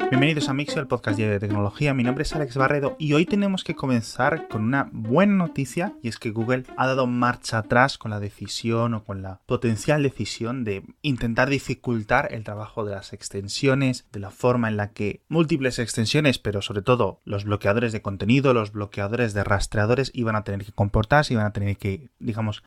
Bienvenidos a Mixio, el podcast diario de tecnología. Mi nombre es Alex Barredo y hoy tenemos que comenzar con una buena noticia, y es que Google ha dado marcha atrás con la decisión o con la potencial decisión de intentar dificultar el trabajo de las extensiones, de la forma en la que múltiples extensiones, pero sobre todo los bloqueadores de contenido, los bloqueadores de rastreadores iban a tener que comportarse, iban a tener que,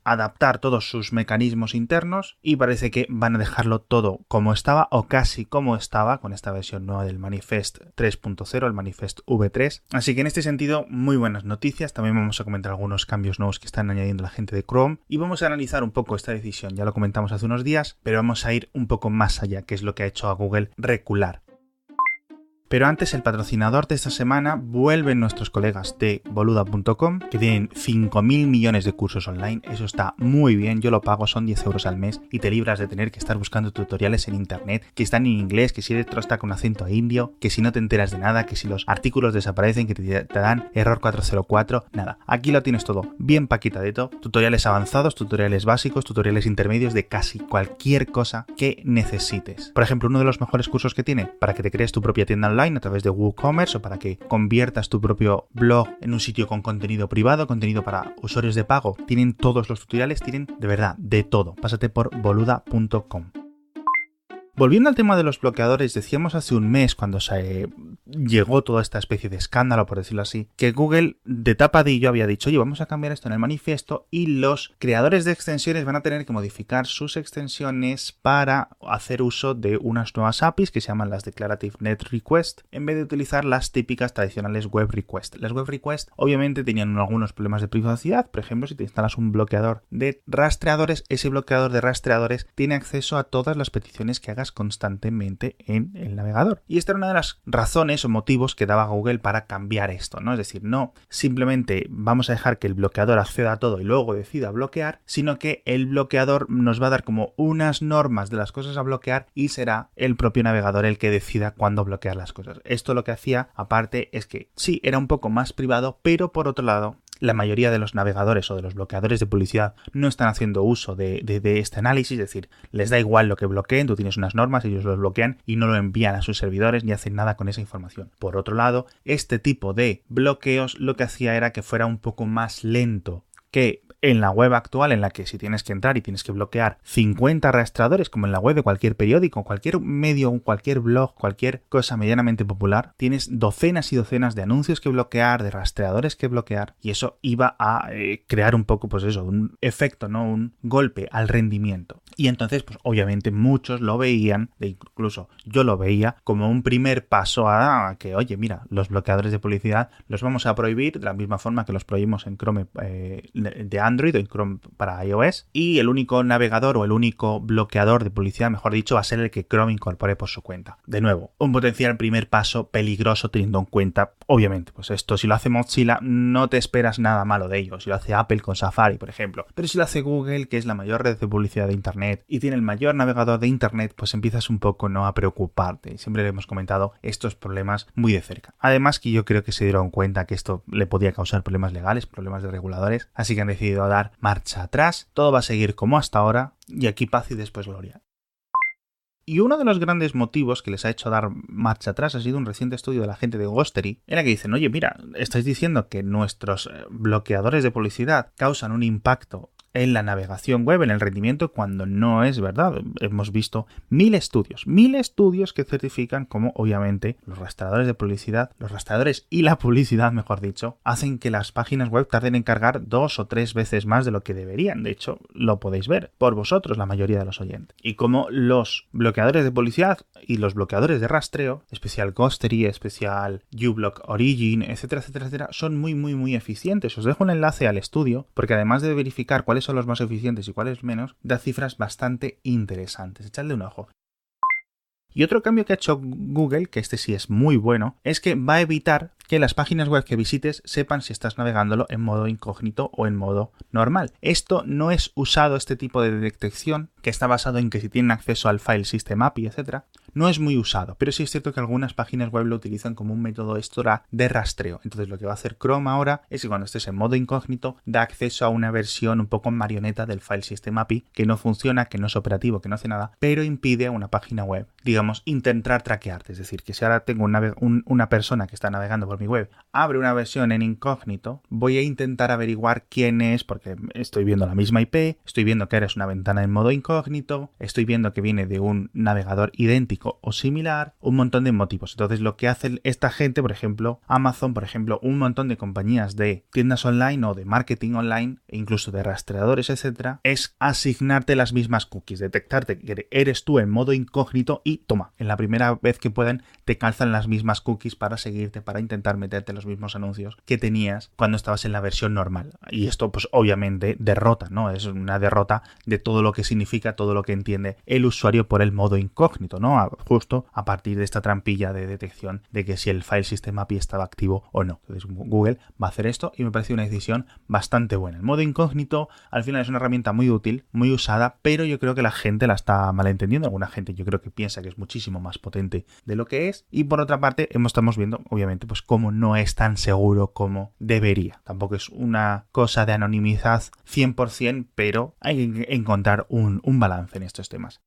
adaptar todos sus mecanismos internos, y parece que van a dejarlo todo como estaba o casi como estaba con esta versión nueva del Manifest 3.0, el Manifest V3. Así que en este sentido, muy buenas noticias. También vamos a comentar algunos cambios nuevos que están añadiendo la gente de Chrome y vamos a analizar un poco esta decisión. Ya lo comentamos hace unos días, pero vamos a ir un poco más allá, que es lo que ha hecho a Google recular. Pero antes, el patrocinador de esta semana vuelven nuestros colegas de boluda.com, que tienen 5.000 millones de cursos online. Eso está muy bien, yo lo pago, son 10 euros al mes y te libras de tener que estar buscando tutoriales en internet, que están en inglés, que si el otro está con acento indio, que si no te enteras de nada, que si los artículos desaparecen, que te dan error 404, nada. Aquí lo tienes todo bien paquetadito, tutoriales avanzados, tutoriales básicos, tutoriales intermedios de casi cualquier cosa que necesites. Por ejemplo, uno de los mejores cursos que tiene para que te crees tu propia tienda online a través de WooCommerce, o para que conviertas tu propio blog en un sitio con contenido privado, contenido para usuarios de pago. Tienen todos los tutoriales, tienen de verdad de todo. Pásate por boluda.com. Volviendo al tema de los bloqueadores, decíamos hace un mes, cuando se llegó toda esta especie de escándalo, por decirlo así, que Google de tapadillo había dicho, oye, vamos a cambiar esto en el manifiesto y los creadores de extensiones van a tener que modificar sus extensiones para hacer uso de unas nuevas APIs que se llaman las Declarative Net Request, en vez de utilizar las típicas tradicionales Web Request. Las Web Request obviamente tenían algunos problemas de privacidad. Por ejemplo, si te instalas un bloqueador de rastreadores, ese bloqueador de rastreadores tiene acceso a todas las peticiones que hagas constantemente en el navegador. Y esta era una de las razones o motivos que daba Google para cambiar esto, ¿no? Es decir, no simplemente vamos a dejar que el bloqueador acceda a todo y luego decida bloquear, sino que el bloqueador nos va a dar como unas normas de las cosas a bloquear y será el propio navegador el que decida cuándo bloquear las cosas. Esto lo que hacía, aparte, es que sí, era un poco más privado, pero por otro lado, la mayoría de los navegadores o de los bloqueadores de publicidad no están haciendo uso de este análisis, es decir, les da igual lo que bloqueen, tú tienes unas normas, ellos los bloquean y no lo envían a sus servidores ni hacen nada con esa información. Por otro lado, este tipo de bloqueos lo que hacía era que fuera un poco más lento que en la web actual, en la que si tienes que entrar y tienes que bloquear 50 rastreadores, como en la web de cualquier periódico, cualquier medio, cualquier blog, cualquier cosa medianamente popular, tienes docenas y docenas de anuncios que bloquear, de rastreadores que bloquear, y eso iba a crear un poco, pues eso, un efecto, ¿no? Un golpe al rendimiento. Y entonces, pues obviamente muchos lo veían, incluso yo lo veía, como un primer paso a que, oye, mira, los bloqueadores de publicidad los vamos a prohibir de la misma forma que los prohibimos en Chrome de Android o en Chrome para iOS, y el único navegador o el único bloqueador de publicidad, mejor dicho, va a ser el que Chrome incorpore por su cuenta. De nuevo, un potencial primer paso peligroso teniendo en cuenta, obviamente, pues esto, si lo hace Mozilla, no te esperas nada malo de ello, si lo hace Apple con Safari, por ejemplo, pero si lo hace Google, que es la mayor red de publicidad de Internet y tiene el mayor navegador de Internet, pues empiezas un poco no a preocuparte. Siempre le hemos comentado estos problemas muy de cerca. Además que yo creo que se dieron cuenta que esto le podía causar problemas legales, problemas de reguladores, así que han decidido dar marcha atrás. Todo va a seguir como hasta ahora y aquí paz y después gloria. Y uno de los grandes motivos que les ha hecho dar marcha atrás ha sido un reciente estudio de la gente de Ghostery, en la que dicen, oye, mira, estáis diciendo que nuestros bloqueadores de publicidad causan un impacto en la navegación web, en el rendimiento, cuando no es verdad. Hemos visto 1000 estudios que certifican cómo obviamente los rastreadores de publicidad, los rastreadores y la publicidad, mejor dicho, hacen que las páginas web tarden en cargar 2 o 3 veces más de lo que deberían. De hecho, lo podéis ver por vosotros, la mayoría de los oyentes. Y como los bloqueadores de publicidad y los bloqueadores de rastreo, especial Ghostery, especial uBlock Origin, etcétera, etcétera, etcétera, son muy eficientes. Os dejo un enlace al estudio, porque además de verificar cuáles son los más eficientes y cuáles menos, da cifras bastante interesantes. Echadle un ojo. Y otro cambio que ha hecho Google, que este sí es muy bueno, es que va a evitar que las páginas web que visites sepan si estás navegándolo en modo incógnito o en modo normal. Esto no es usado, este tipo de detección, que está basado en que si tienen acceso al File System API, etc., no es muy usado, pero sí es cierto que algunas páginas web lo utilizan como un método extra de rastreo. Entonces lo que va a hacer Chrome ahora es que cuando estés en modo incógnito da acceso a una versión un poco marioneta del file system API que no funciona, que no es operativo, que no hace nada, pero impide a una página web, digamos, intentar traquearte. Es decir, que si ahora tengo una persona que está navegando por mi web, abre una versión en incógnito, voy a intentar averiguar quién es, porque estoy viendo la misma IP, estoy viendo que eres una ventana en modo incógnito, estoy viendo que viene de un navegador idéntico o similar, un montón de motivos. Entonces lo que hace esta gente, por ejemplo, Amazon, por ejemplo, un montón de compañías de tiendas online o de marketing online, e incluso de rastreadores, etcétera, es asignarte las mismas cookies, detectarte que eres tú en modo incógnito y toma, en la primera vez que puedan te calzan las mismas cookies para seguirte, para intentar meterte los mismos anuncios que tenías cuando estabas en la versión normal. Y esto pues obviamente derrota, ¿no? Es una derrota de todo lo que significa, todo lo que entiende el usuario por el modo incógnito, ¿no? Justo a partir de esta trampilla de detección de que si el file system API estaba activo o no. Entonces Google va a hacer esto y me parece una decisión bastante buena. El modo incógnito al final es una herramienta muy útil, muy usada, pero yo creo que la gente la está malentendiendo. Alguna gente yo creo que piensa que es muchísimo más potente de lo que es. Y por otra parte estamos viendo obviamente pues cómo no es tan seguro como debería. Tampoco es una cosa de anonimidad 100%, pero hay que encontrar un balance en estos temas.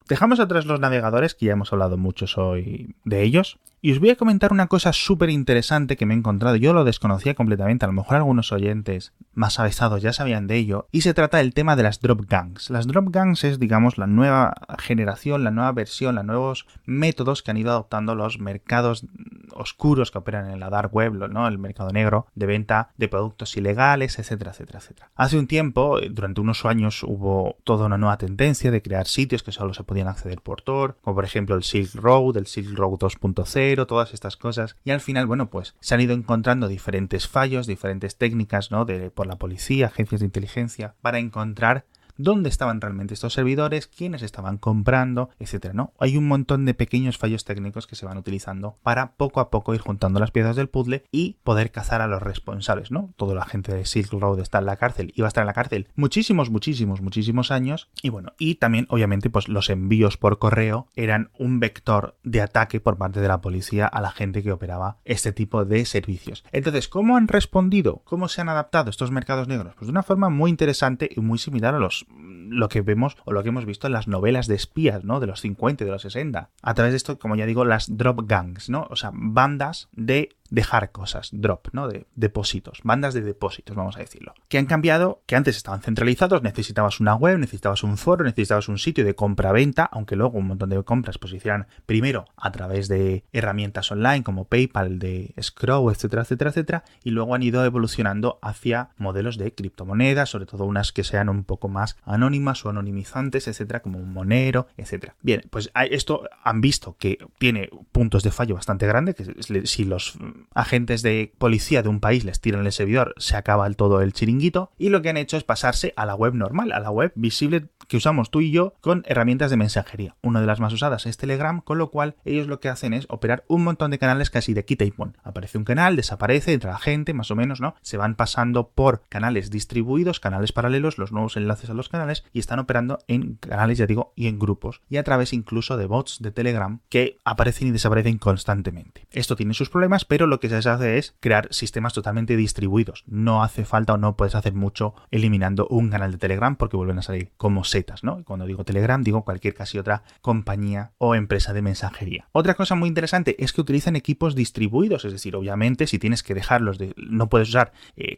Dejamos atrás los navegadores, que ya hemos hablado muchos hoy de ellos, y os voy a comentar una cosa súper interesante que me he encontrado. Yo lo desconocía completamente, a lo mejor algunos oyentes más avesados ya sabían de ello, y se trata del tema de las drop gangs. Las drop gangs es, digamos, la nueva generación, la nueva versión, los nuevos métodos que han ido adoptando los mercados oscuros que operan en la dark web, ¿no? El mercado negro de venta de productos ilegales, etcétera, etcétera, etcétera. Hace un tiempo, durante unos años, hubo toda una nueva tendencia de crear sitios que solo se podían acceder por Tor, como por ejemplo el Silk Road 2.0, todas estas cosas, y al final, bueno, pues se han ido encontrando diferentes fallos, diferentes técnicas, ¿no? Por la policía, agencias de inteligencia, para encontrar dónde estaban realmente estos servidores, quiénes estaban comprando, etcétera, ¿no? Hay un montón de pequeños fallos técnicos que se van utilizando para poco a poco ir juntando las piezas del puzzle y poder cazar a los responsables, ¿no? Toda la gente de Silk Road está en la cárcel, iba a estar en la cárcel muchísimos años, y bueno, y también obviamente pues los envíos por correo eran un vector de ataque por parte de la policía a la gente que operaba este tipo de servicios. Entonces, ¿cómo han respondido? ¿Cómo se han adaptado estos mercados negros? Pues de una forma muy interesante y muy similar a lo que vemos o lo que hemos visto en las novelas de espías, ¿no? De los 50 y de los 60. A través de esto, como ya digo, las drop gangs, ¿no? O sea, bandas de dejar cosas, drop, ¿no? De depósitos, bandas de depósitos, vamos a decirlo. Que han cambiado, que antes estaban centralizados, necesitabas una web, necesitabas un foro, necesitabas un sitio de compra-venta, aunque luego un montón de compras pues se hicieran primero a través de herramientas online como PayPal, de Scroll, etcétera, etcétera, etcétera, y luego han ido evolucionando hacia modelos de criptomonedas, sobre todo unas que sean un poco más anónimas o anonimizantes, etcétera, como un Monero, etcétera. Bien, pues esto han visto que tiene puntos de fallo bastante grandes, que si los agentes de policía de un país les tiran el servidor, se acaba todo el chiringuito, y lo que han hecho es pasarse a la web normal, a la web visible que usamos tú y yo con herramientas de mensajería. Una de las más usadas es Telegram, con lo cual ellos lo que hacen es operar un montón de canales casi de quita y pon. Aparece un canal, desaparece, entra la gente, más o menos, ¿no? Se van pasando por canales distribuidos, canales paralelos, los nuevos enlaces a los canales, y están operando en canales, ya digo, y en grupos, y a través incluso de bots de Telegram que aparecen y desaparecen constantemente. Esto tiene sus problemas, pero lo que se hace es crear sistemas totalmente distribuidos. No hace falta o no puedes hacer mucho eliminando un canal de Telegram porque vuelven a salir como setas, ¿no? Y cuando digo Telegram digo cualquier casi otra compañía o empresa de mensajería. Otra cosa muy interesante es que utilizan equipos distribuidos, es decir, obviamente si tienes que dejarlos no puedes usar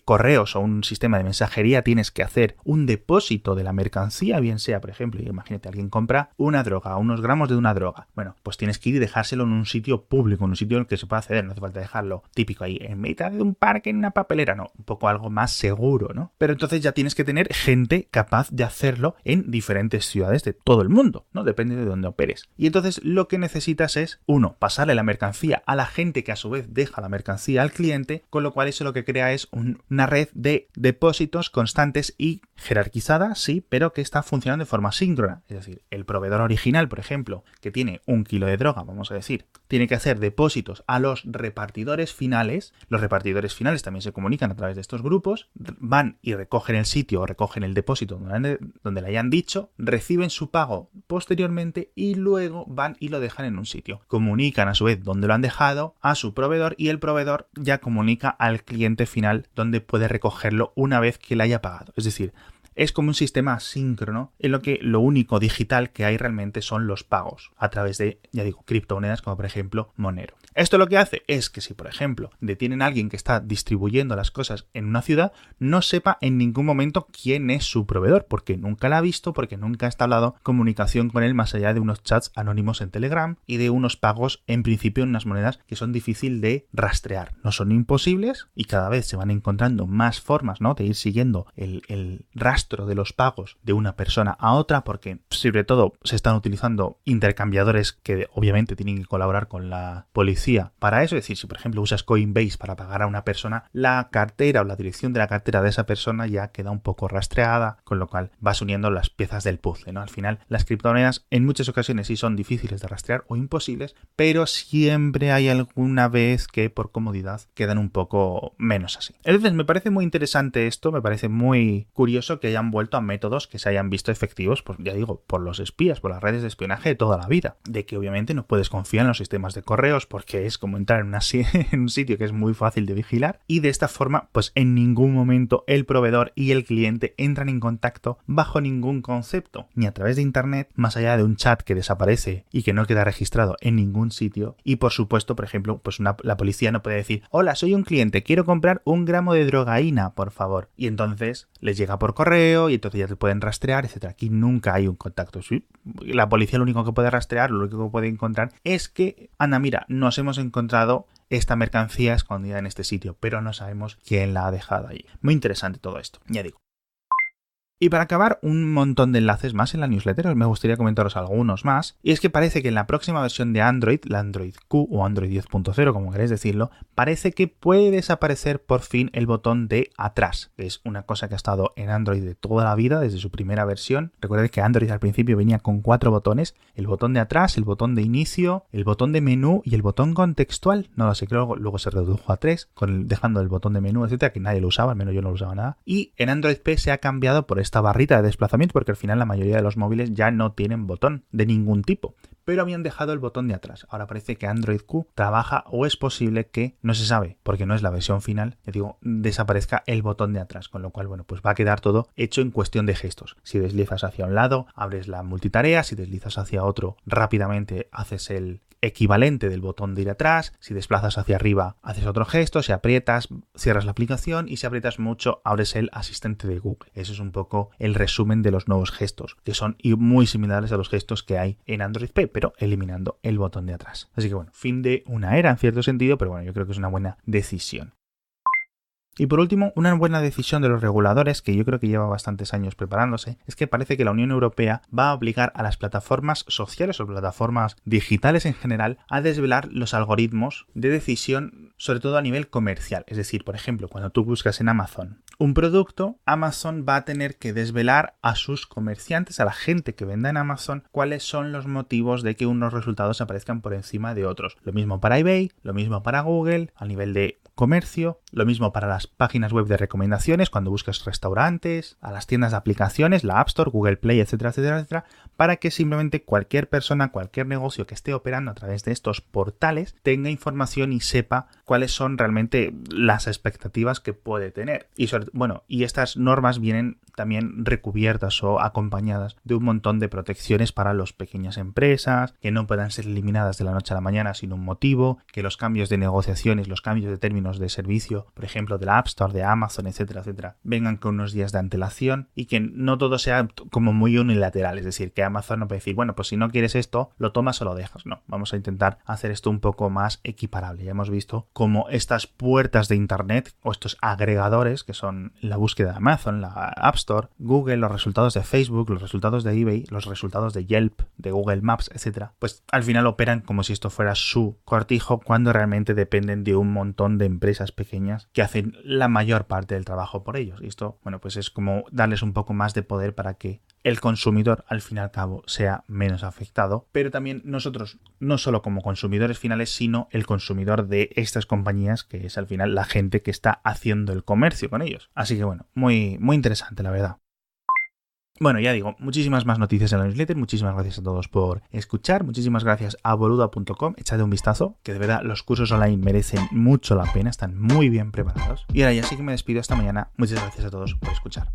correos o un sistema de mensajería, tienes que hacer un depósito de la mercancía, bien sea, por ejemplo, imagínate, alguien compra una droga, unos gramos de una droga. Bueno, pues tienes que ir y dejárselo en un sitio público, en un sitio en el que se pueda acceder, no hace falta dejarlo típico ahí en mitad de un parque en una papelera, no, un poco algo más seguro, ¿no? Pero entonces ya tienes que tener gente capaz de hacerlo en diferentes ciudades de todo el mundo, ¿no? Depende de dónde operes. Y entonces lo que necesitas es, uno, pasarle la mercancía a la gente que a su vez deja la mercancía al cliente, con lo cual eso lo que crea es una red de depósitos constantes y jerarquizada, sí, pero que está funcionando de forma síncrona. Es decir, el proveedor original, por ejemplo, que tiene 1 kilo de droga, vamos a decir, tiene que hacer depósitos a los repartidores finales. Los repartidores finales también se comunican a través de estos grupos, van y recogen el sitio o recogen el depósito donde le hayan dicho, dicho, reciben su pago posteriormente y luego van y lo dejan en un sitio. Comunican a su vez dónde lo han dejado a su proveedor y el proveedor ya comunica al cliente final dónde puede recogerlo una vez que le haya pagado. Es decir, es como un sistema asíncrono en lo que lo único digital que hay realmente son los pagos a través de, ya digo, criptomonedas como por ejemplo Monero. Esto lo que hace es que si, por ejemplo, detienen a alguien que está distribuyendo las cosas en una ciudad, no sepa en ningún momento quién es su proveedor, porque nunca la ha visto, porque nunca ha establecido comunicación con él más allá de unos chats anónimos en Telegram y de unos pagos, en principio, en unas monedas que son difíciles de rastrear. No son imposibles y cada vez se van encontrando más formas, ¿no?, de ir siguiendo el rastro de los pagos de una persona a otra, porque sobre todo se están utilizando intercambiadores que obviamente tienen que colaborar con la policía para eso. Es decir, si por ejemplo usas Coinbase para pagar a una persona, la cartera o la dirección de la cartera de esa persona ya queda un poco rastreada, con lo cual vas uniendo las piezas del puzzle, ¿no? Al final, las criptomonedas en muchas ocasiones sí son difíciles de rastrear o imposibles, pero siempre hay alguna vez que por comodidad quedan un poco menos así. Entonces me parece muy interesante esto, me parece muy curioso que hayan vuelto a métodos que se hayan visto efectivos, pues ya digo, por los espías, por las redes de espionaje de toda la vida, de que obviamente no puedes confiar en los sistemas de correos porque es como entrar en un sitio que es muy fácil de vigilar, y de esta forma pues en ningún momento el proveedor y el cliente entran en contacto bajo ningún concepto, ni a través de internet, más allá de un chat que desaparece y que no queda registrado en ningún sitio. Y por supuesto, por ejemplo, pues la policía no puede decir: hola, soy un cliente, quiero comprar 1 gramo de drogaína, por favor, y entonces les llega por correo y entonces ya te pueden rastrear, etcétera. Aquí nunca hay un contacto. ¿Sí? La policía lo único que puede rastrear, lo único que puede encontrar es que, anda, mira, nos hemos encontrado esta mercancía escondida en este sitio, pero no sabemos quién la ha dejado allí. Muy interesante todo esto, ya digo. Y para acabar, un montón de enlaces más en la newsletter, me gustaría comentaros algunos más, y es que parece que en la próxima versión de Android, la Android Q o Android 10.0, como queréis decirlo, parece que puede desaparecer por fin el botón de atrás, que es una cosa que ha estado en Android de toda la vida, desde su primera versión. Recuerden que Android al principio venía con 4 botones: el botón de atrás, el botón de inicio, el botón de menú y el botón contextual. No lo sé, creo que luego se redujo a 3, dejando el botón de menú, etcétera, que nadie lo usaba, al menos yo no lo usaba nada. Y en Android P se ha cambiado por esta barrita de desplazamiento, porque al final la mayoría de los móviles ya no tienen botón de ningún tipo, pero habían dejado el botón de atrás. Ahora parece que Android Q trabaja, o es posible que, no se sabe, porque no es la versión final, ya digo, desaparezca el botón de atrás, con lo cual, bueno, pues va a quedar todo hecho en cuestión de gestos. Si deslizas hacia un lado, abres la multitarea; si deslizas hacia otro, rápidamente haces el equivalente del botón de ir atrás; si desplazas hacia arriba, haces otro gesto; si aprietas, cierras la aplicación; y si aprietas mucho, abres el asistente de Google. Eso es un poco el resumen de los nuevos gestos, que son muy similares a los gestos que hay en Android P, pero eliminando el botón de atrás. Así que bueno, fin de una era en cierto sentido, pero bueno, yo creo que es una buena decisión. Y por último, una buena decisión de los reguladores, que yo creo que lleva bastantes años preparándose, es que parece que la Unión Europea va a obligar a las plataformas sociales o plataformas digitales en general a desvelar los algoritmos de decisión, sobre todo a nivel comercial. Es decir, por ejemplo, cuando tú buscas en Amazon un producto, Amazon va a tener que desvelar a sus comerciantes, a la gente que venda en Amazon, cuáles son los motivos de que unos resultados aparezcan por encima de otros. Lo mismo para eBay, lo mismo para Google, a nivel de comercio, lo mismo para las páginas web de recomendaciones, cuando buscas restaurantes, a las tiendas de aplicaciones, la App Store, Google Play, etcétera, etcétera, etcétera, para que simplemente cualquier persona, cualquier negocio que esté operando a través de estos portales tenga información y sepa cuáles son realmente las expectativas que puede tener. Y estas normas vienen también recubiertas o acompañadas de un montón de protecciones para las pequeñas empresas, que no puedan ser eliminadas de la noche a la mañana sin un motivo, que los cambios de negociaciones, los cambios de términos de servicio, por ejemplo, de la App Store, de Amazon, etcétera, etcétera, vengan con unos días de antelación, y que no todo sea como muy unilateral. Es decir, que Amazon no puede decir, bueno, pues si no quieres esto, lo tomas o lo dejas. No, vamos a intentar hacer esto un poco más equiparable. Ya hemos visto cómo estas puertas de Internet o estos agregadores, que son la búsqueda de Amazon, la App Store, Google, los resultados de Facebook, los resultados de eBay, los resultados de Yelp, de Google Maps, etcétera, pues al final operan como si esto fuera su cortijo, cuando realmente dependen de un montón de empresas pequeñas que hacen la mayor parte del trabajo por ellos. Y esto, bueno, pues es como darles un poco más de poder para que el consumidor, al fin y al cabo, sea menos afectado, pero también nosotros, no solo como consumidores finales, sino el consumidor de estas compañías, que es al final la gente que está haciendo el comercio con ellos. Así que bueno, muy, muy interesante, la verdad. Bueno, ya digo, muchísimas más noticias en la newsletter, muchísimas gracias a todos por escuchar, muchísimas gracias a boluda.com, echadle un vistazo, que de verdad los cursos online merecen mucho la pena, están muy bien preparados. Y ahora ya sí que me despido hasta mañana, muchas gracias a todos por escuchar.